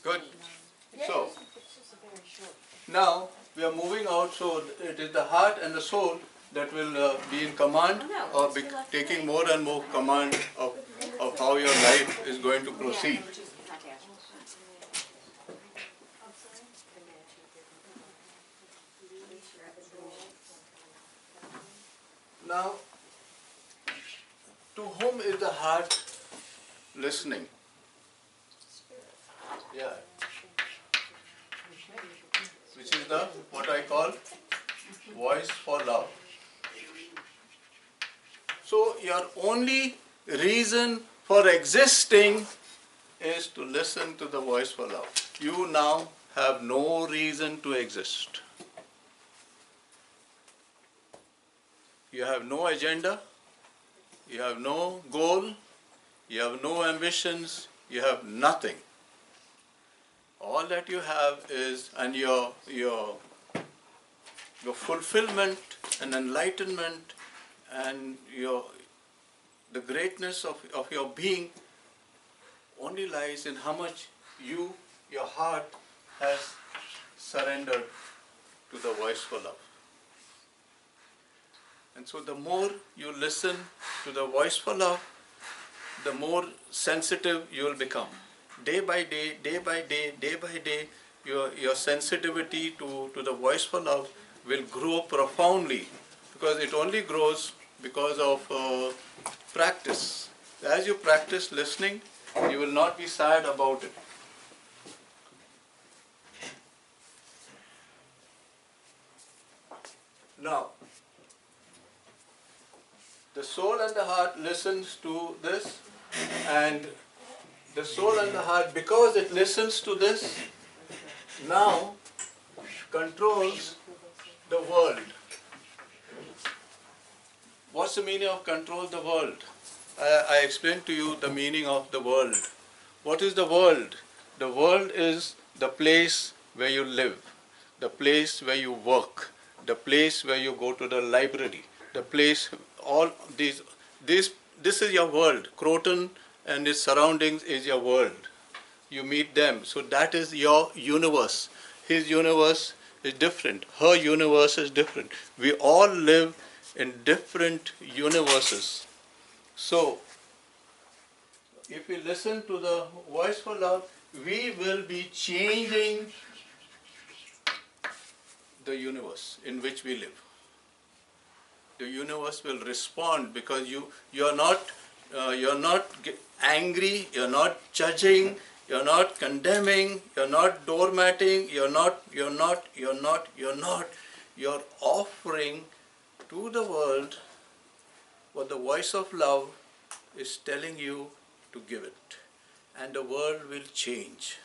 Good. So, now we are moving out, so it is the heart and the soul that will be in command or be taking more and more command of how your life is going to proceed. Now, to whom is the heart listening? Yeah. Which is the, what I call, voice for love. So your only reason for existing is to listen to the voice for love. You now have no reason to exist. You have no agenda, you have no goal, you have no ambitions, you have nothing. All that you have is, and your fulfillment and enlightenment and the greatness of your being only lies in how much your heart has surrendered to the voice for love. And so the more you listen to the voice for love, the more sensitive you will become. Day by day, day by day, day by day, your sensitivity to the voice for love will grow profoundly, because it only grows because of practice. As you practice listening, you will not be sad about it. Now, the soul and the heart listens to this, and the soul and the heart, because it listens to this, now controls the world. What's the meaning of control the world? I explained to you the meaning of the world. What is the world? The world is the place where you live, the place where you work, the place where you go to the library, the place, all these, this is your world. Croton and its surroundings is your world. You meet them, so that is your universe. His universe is different, her universe is different. We all live in different universes. So, if we listen to the voice for love, we will be changing the universe in which we live. The universe will respond, because you're not angry, you're not judging, you're not condemning, you're not doormatting, you're offering to the world what the voice of love is telling you to give it. And the world will change.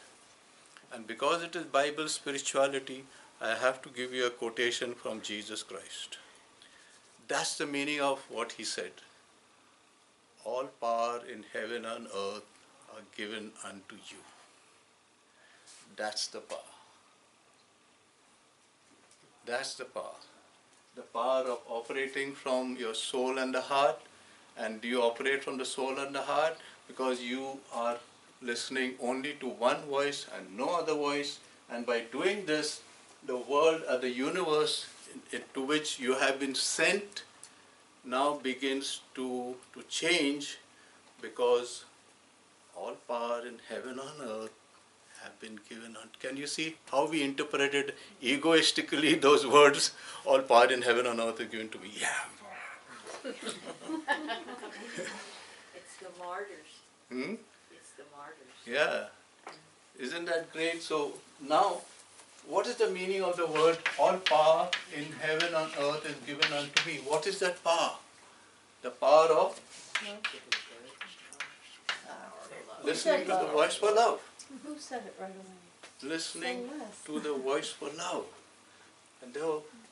And because it is Bible spirituality, I have to give you a quotation from Jesus Christ. That's the meaning of what he said. All power in heaven and earth are given unto you. That's the power. That's the power. The power of operating from your soul and the heart. And you operate from the soul and the heart because you are listening only to one voice and no other voice. And by doing this, the world or the universe to which you have been sent now begins to change, because all power in heaven and earth have been given unto. Can you see how we interpreted egoistically those words? All power in heaven and earth is given to me. Yeah. It's the martyrs. It's the martyrs. Yeah. Isn't that great? So now, what is the meaning of the word all power in heaven and earth is given unto me? What is that power? The power of listening to the voice for love. Who said it right away? Listening to the voice for love. And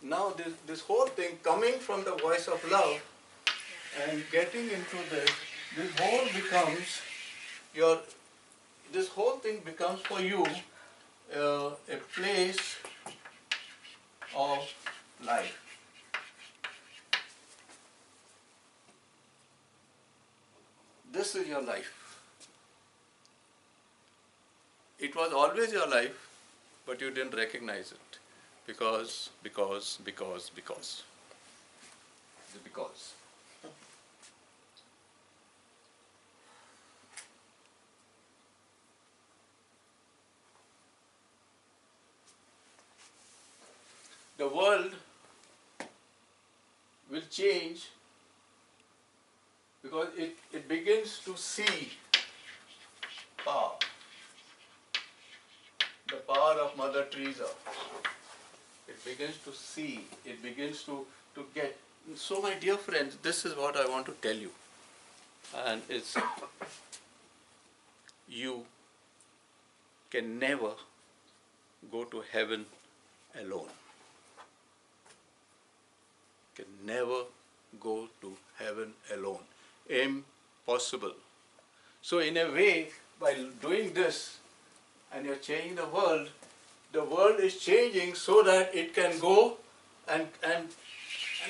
now this whole thing coming from the voice of love and getting into this whole thing becomes for you a place of life. This is your life. it was always your life, but you didn't recognize it because. The because. The world will change because it begins to see power. The power of Mother Teresa. It begins to see, it begins to get. So my dear friends, this is what I want to tell you. And it's, you can never go to heaven alone. Can never go to heaven alone. Impossible. So in a way, by doing this, and you're changing the world is changing so that it can go and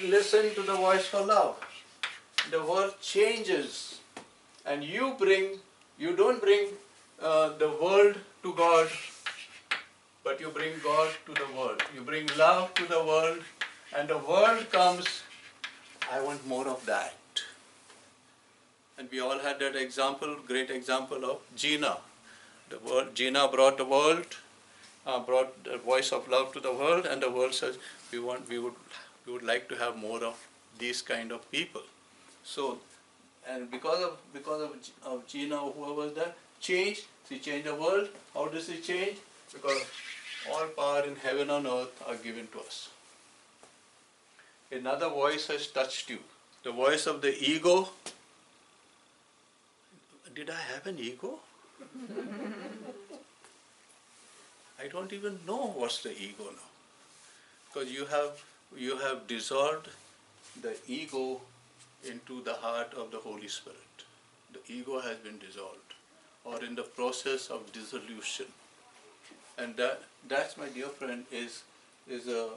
listen to the voice for love. The world changes, and you don't bring the world to God, but you bring God to the world. You bring love to the world, and the world comes, I want more of that. And we all had that example, great example of Gina. Gina brought the world, brought the voice of love to the world, and the world says, we would like to have more of these kind of people. So, and because of Gina, whoever was that, changed. She changed the world. How does she change? Because all power in heaven and earth are given to us. Another voice has touched you. The voice of the ego. Did I have an ego? I don't even know what's the ego now. Because you have dissolved the ego into the heart of the Holy Spirit. The ego has been dissolved, or in the process of dissolution. And that's, my dear friend, is the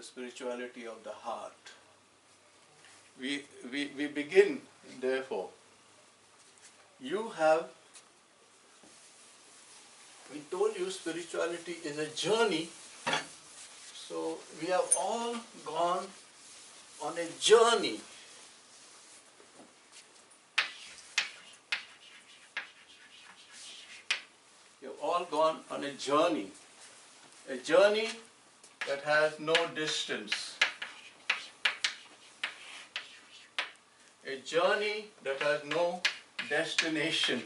spirituality of the heart. We begin, therefore. We told you spirituality is a journey. So we have all gone on a journey. We have all gone on a journey that has no distance, a journey that has no destination.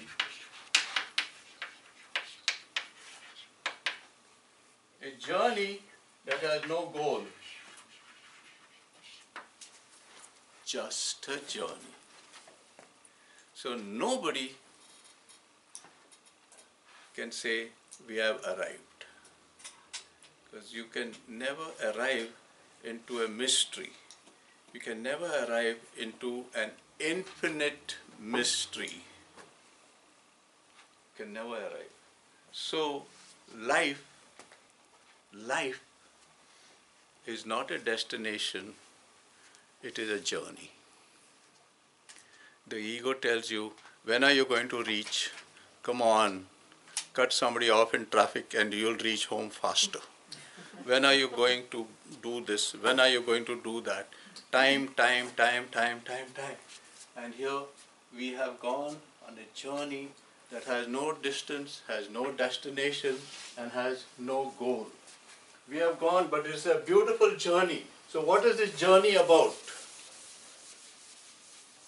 A journey that has no goal. Just a journey. So nobody can say we have arrived. Because you can never arrive into a mystery. You can never arrive into an infinite mystery. You can never arrive. So life is not a destination, it is a journey. The ego tells you, when are you going to reach? Come on, cut somebody off in traffic and you'll reach home faster. When are you going to do this? When are you going to do that? Time. And here we have gone on a journey that has no distance, has no destination, and has no goal. We have gone, but it's a beautiful journey. So what is this journey about?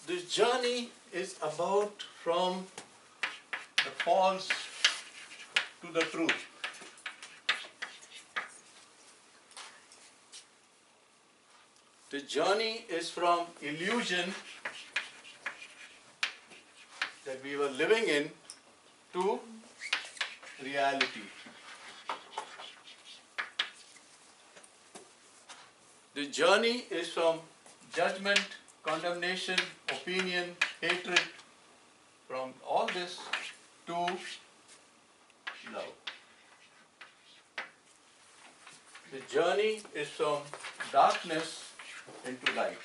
This journey is about from the false to the truth. The journey is from illusion that we were living in to reality. The journey is from judgment, condemnation, opinion, hatred, from all this to love. The journey is from darkness into light.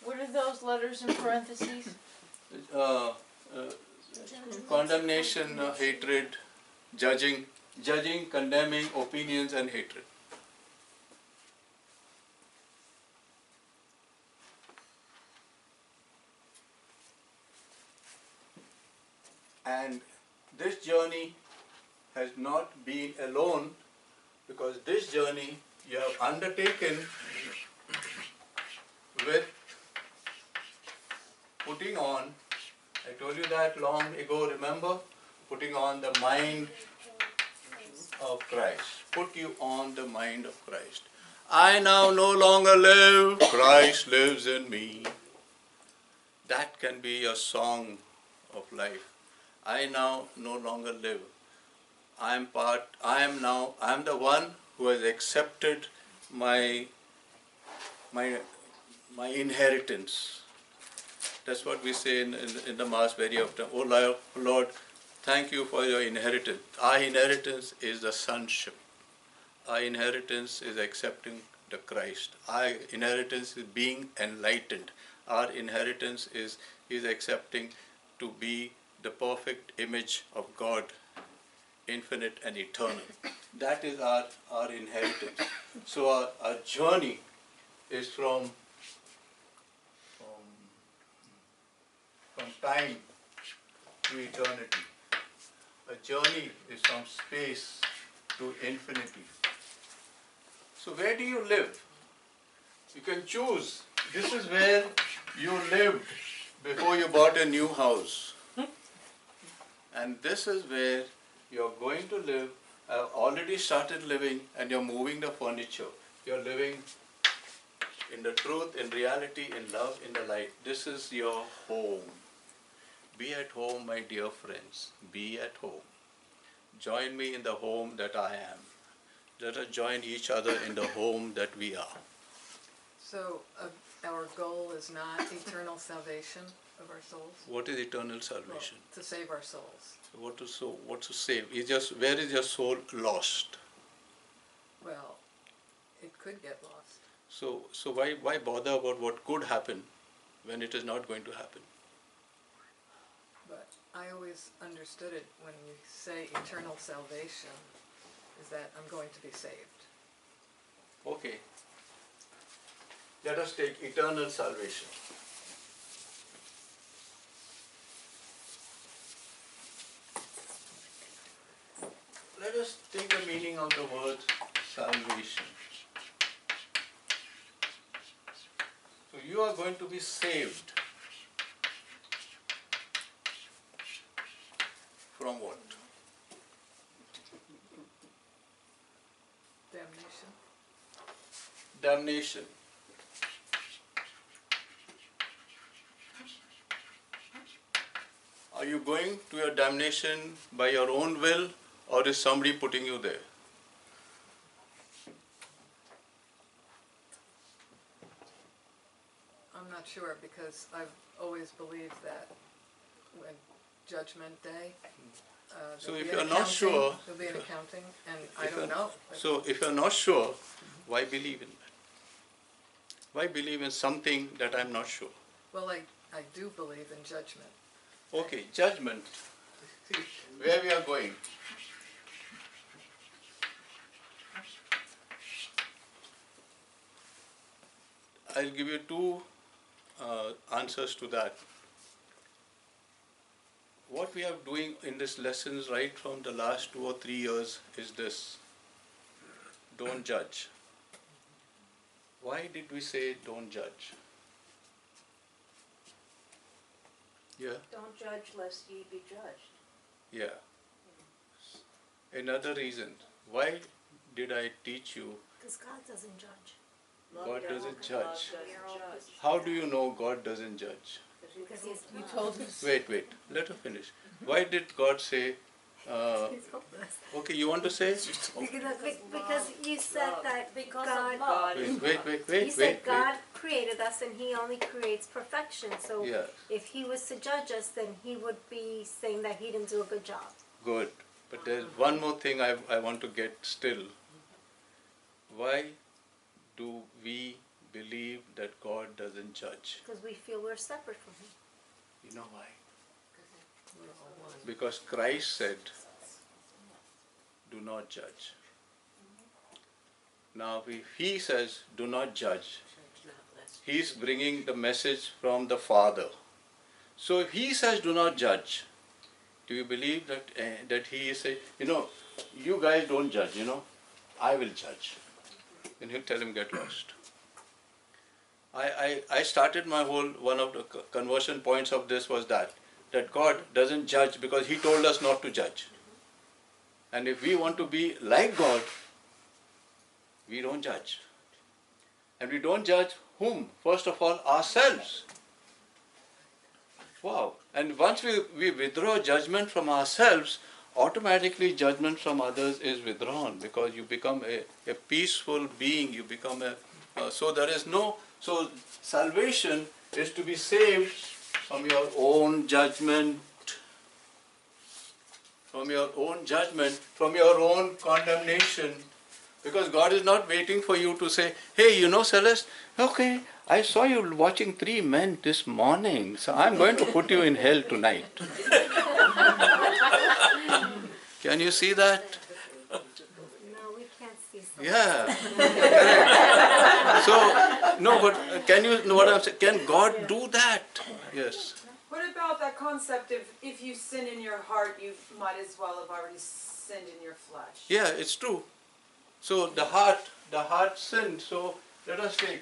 What are those letters in parentheses? condemnation, hatred, judging, condemning, opinions and hatred. And this journey has not been alone, because this journey you have undertaken with putting on, I told you that long ago, remember? Putting on the mind of Christ. Put you on the mind of Christ. I now no longer live, Christ lives in me. That can be your song of life. I now no longer live. I am the one who has accepted my inheritance. That's what we say in the Mass very often. Oh Lord, thank you for your inheritance. Our inheritance is the sonship. Our inheritance is accepting the Christ. Our inheritance is being enlightened. Our inheritance is accepting to be the perfect image of God, infinite and eternal. That is our inheritance. So our journey is from time to eternity. A journey is from space to infinity. So where do you live? You can choose. This is where you lived before you bought a new house. And this is where you're going to live, already started living, and you're moving the furniture. You're living in the truth, in reality, in love, in the light. This is your home. Be at home, my dear friends. Be at home. Join me in the home that I am. Let us join each other in the home that we are. So our goal is not eternal salvation of our souls? What is eternal salvation? Well, to save our souls. What to save? Where is your soul lost? Well, it could get lost. So why bother about what could happen when it is not going to happen? But I always understood it when you say eternal salvation, is that I'm going to be saved. Okay. Let us take eternal salvation. Let us take the meaning of the word salvation. So you are going to be saved from what? Damnation. Damnation. Are you going to your damnation by your own will, or is somebody putting you there? I'm not sure, because I've always believed that when Judgment Day, So there'll if be an you're not accounting, sure, there'll be an accounting, and I don't know. So if you're not sure, why believe in that? Why believe in something that I'm not sure? Well, I do believe in judgment. Okay, judgment. See, where we are going. I'll give you two answers to that. What we are doing in these lessons right from the last 2 or 3 years is this. Don't judge. Why did we say don't judge? Yeah? Don't judge lest ye be judged. Yeah. Another reason. Why did I teach you Because God doesn't judge. God doesn't judge? How do you know God doesn't judge? Because He's You told us. Wait, let her finish. Why did God say, okay, you want to say? Because you said that God, Wait. you said God created us and He only creates perfection. So Yeah. if He was to judge us, then He would be saying that He didn't do a good job. Good. But there's one more thing I want to get still. Why do we believe that God doesn't judge? Because we feel we're separate from Him. You know why? We're all one. Because Christ said, do not judge. Now, if he says, do not judge, he's bringing the message from the Father. So if he says, do not judge, do you believe that he is saying, you guys don't judge, I will judge. And he'll tell him, get lost. I started one of the conversion points of this was that God doesn't judge because he told us not to judge. And if we want to be like God, we don't judge. And we don't judge whom? First of all, ourselves. Wow. And once we withdraw judgment from ourselves, automatically judgment from others is withdrawn because you become a peaceful being. You become so salvation is to be saved from your own judgment, from your own condemnation. Because God is not waiting for you to say, hey, Celeste, okay, I saw you watching 3 men this morning, so I'm going to put you in hell tonight. Can you see that? No, we can't see something. Yeah. So, no, but can you know what I'm saying? Can God do that? Yes. What about that concept of if you sin in your heart, you might as well have already sinned in your flesh? Yeah, it's true. So the heart sinned. So let us take.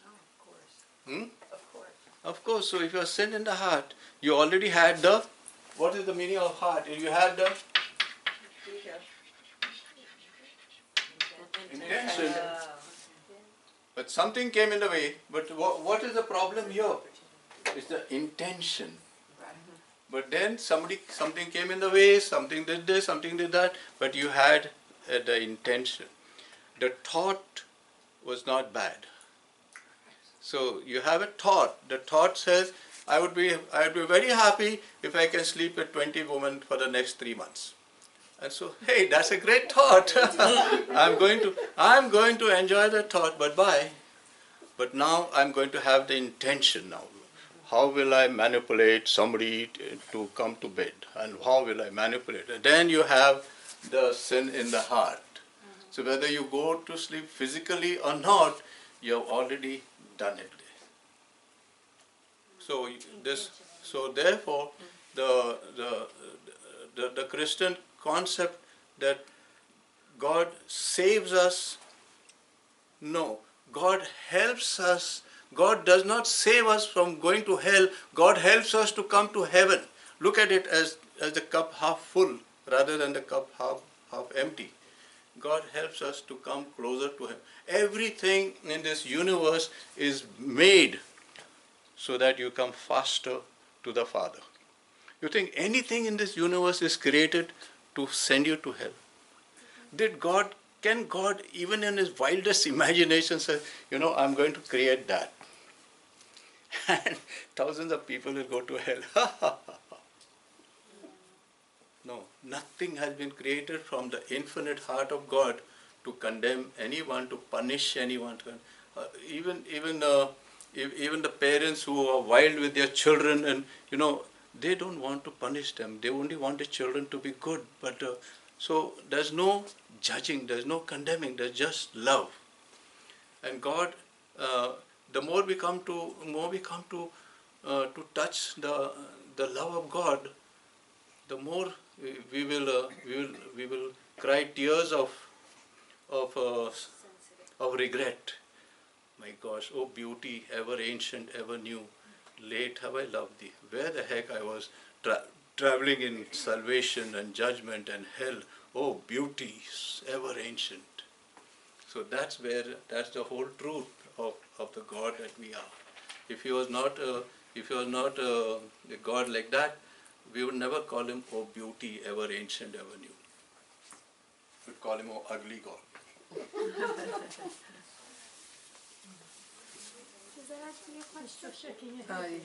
Oh, of course. Hmm? Of course. Of course. So if you have sin in the heart, you already had what is the meaning of heart? You had the intention. But something came in the way. But what is the problem here? It's the intention. But then something came in the way, something did this, something did that, but you had the intention. The thought was not bad. So you have a thought. The thought says, I would be very happy if I can sleep with 20 women for the next 3 months. And so, hey, that's a great thought. I'm going to enjoy that thought, but bye. But now I'm going to have the intention now. How will I manipulate somebody to come to bed? And how will I manipulate? And then you have the sin in the heart. So whether you go to sleep physically or not, you have already done it. So therefore, the Christian concept that God saves us, no, God helps us. God does not save us from going to hell. God helps us to come to heaven. Look at it as the cup half full rather than the cup half empty. God helps us to come closer to Him. Everything in this universe is made so that you come faster to the Father. You think anything in this universe is created to send you to hell? Can God, even in His wildest imagination, say, I'm going to create that? And thousands of people will go to hell. No, nothing has been created from the infinite heart of God to condemn anyone, to punish anyone. Even the parents who are wild with their children, and they don't want to punish them. They only want the children to be good. But so there's no judging, there's no condemning, there's just love. And God, the more we come to touch the love of God, the more we will cry tears of regret. My gosh, oh beauty, ever ancient, ever new, late have I loved thee. Where the heck I was traveling in salvation and judgment and hell. Oh beauty, ever ancient. So that's the whole truth of the God that we are. If He was not a God like that, we would never call Him, oh beauty, ever ancient, ever new. We'd call Him, oh ugly God. Does that answer your question?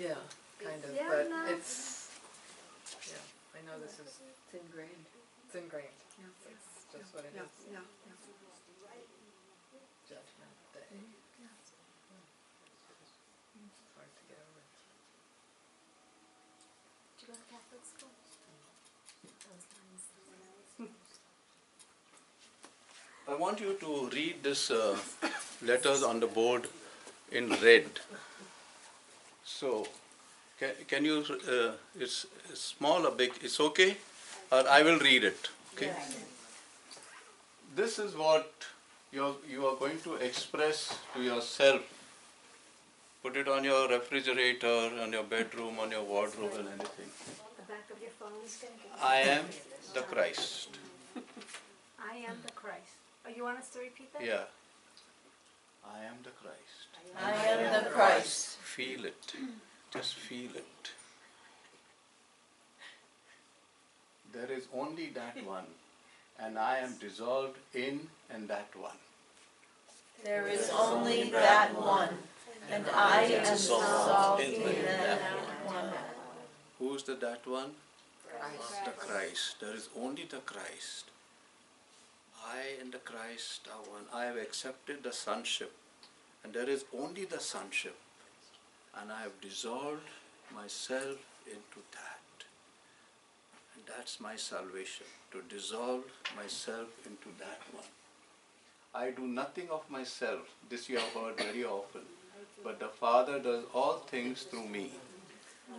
Yeah, kind of, Yeah, but no. it's, I know this is It's ingrained. ingrained. Yeah. It's just what it Yeah, is. yeah. Judgment Day. It's hard to get you go to Catholic school? Those lines. I want you to read this letters on the board in red. So, can you, it's small or big, it's okay? Or I will read it, okay? This is what you are going to express to yourself. Put it on your refrigerator, on your bedroom, on your wardrobe and anything. The back of your phone is gonna give I am the Christ. I am the Christ. Oh, you want us to repeat that? Yeah. I am the Christ. I am the Christ. Feel it. Just feel it. There is only that one, and I am dissolved in and that one. There is only that one, and I am dissolved in that one. Who is that one? Christ. The Christ. There is only the Christ. I and the Christ are one. I have accepted the sonship, and there is only the sonship, and I have dissolved myself into that. And that's my salvation, to dissolve myself into that one. I do nothing of myself. This you have heard very often. But the Father does all things through me.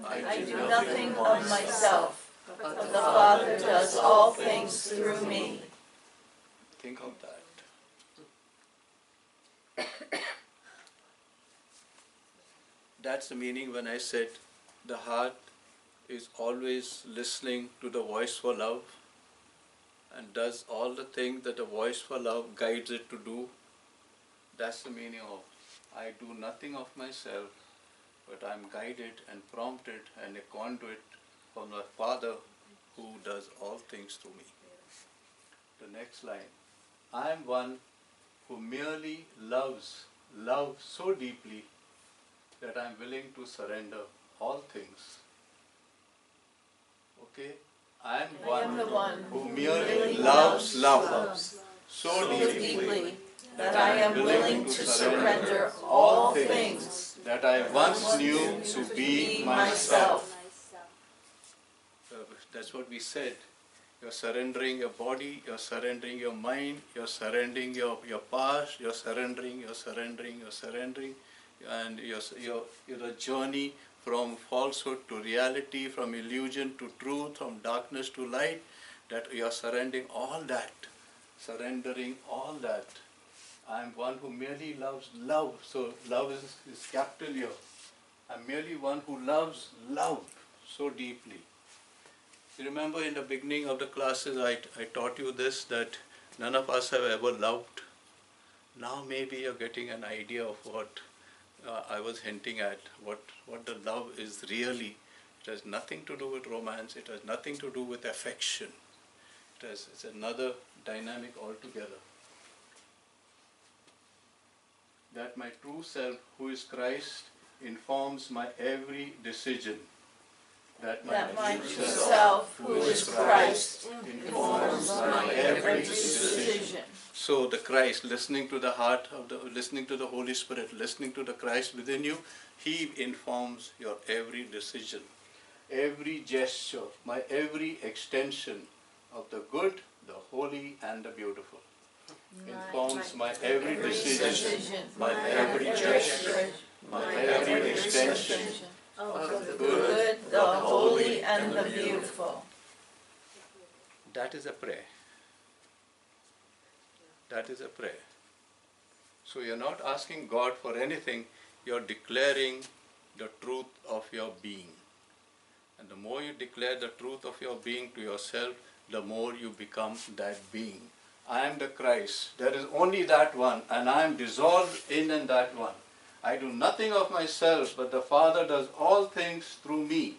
I do nothing of myself, but the Father does all things through me. Think of that. That's the meaning when I said the heart is always listening to the voice for love and does all the things that the voice for love guides it to do. That's the meaning of I do nothing of myself, but I am guided and prompted and a conduit from the Father who does all things through me. The next line. I am one who merely loves so deeply that I am willing to surrender all things. Okay? I am the one who merely loves so deeply deeply that I am willing to surrender all things that I once knew to be myself. That's what we said. You're surrendering your body, you're surrendering your mind, you're surrendering your past, you're surrendering, and you're a journey from falsehood to reality, from illusion to truth, from darkness to light, that you're surrendering all that. I'm one who merely loves love, so love is capital here. I'm merely one who loves love so deeply. You remember in the beginning of the classes I taught you this, that none of us have ever loved. Now maybe you're getting an idea of what I was hinting at, what the love is really. It has nothing to do with romance, it has nothing to do with affection. It's another dynamic altogether. That my true self, who is Christ, informs my every decision. That my true self, who is Christ, informs my every decision. So the Christ, listening to the heart listening to the Holy Spirit, listening to the Christ within you, He informs your every decision, every gesture, my every extension of the good, the holy, and the beautiful. Informs my every decision, my every gesture, my every extension of the good, The holy, and the beautiful. That is a prayer. That is a prayer. So you're not asking God for anything, you're declaring the truth of your being. And the more you declare the truth of your being to yourself, the more you become that being. I am the Christ. There is only that one, and I am dissolved in and that one. I do nothing of myself, but the Father does all things through me.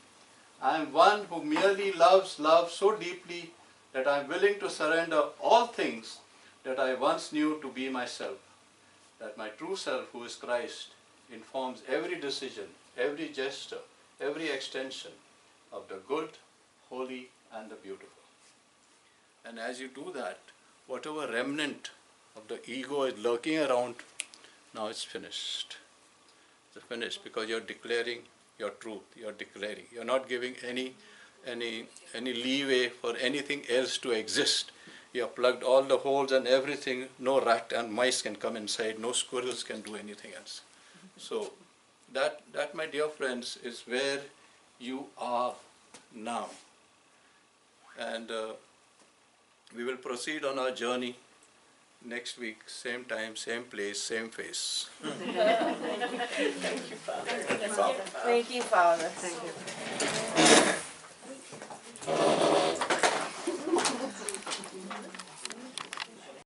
I am one who merely loves love so deeply that I am willing to surrender all things that I once knew to be myself. That my true self, who is Christ, informs every decision, every gesture, every extension of the good, holy, and the beautiful. And as you do that, whatever remnant of the ego is lurking around, now it's finished. It's finished because you're declaring your truth. You're declaring. You're not giving any any leeway for anything else to exist. You have plugged all the holes and everything. No rat and mice can come inside. No squirrels can do anything else. So that, my dear friends, is where you are now. And we will proceed on our journey next week, same time, same place, same face. Thank you, Father. Thank you, Father. Thank you.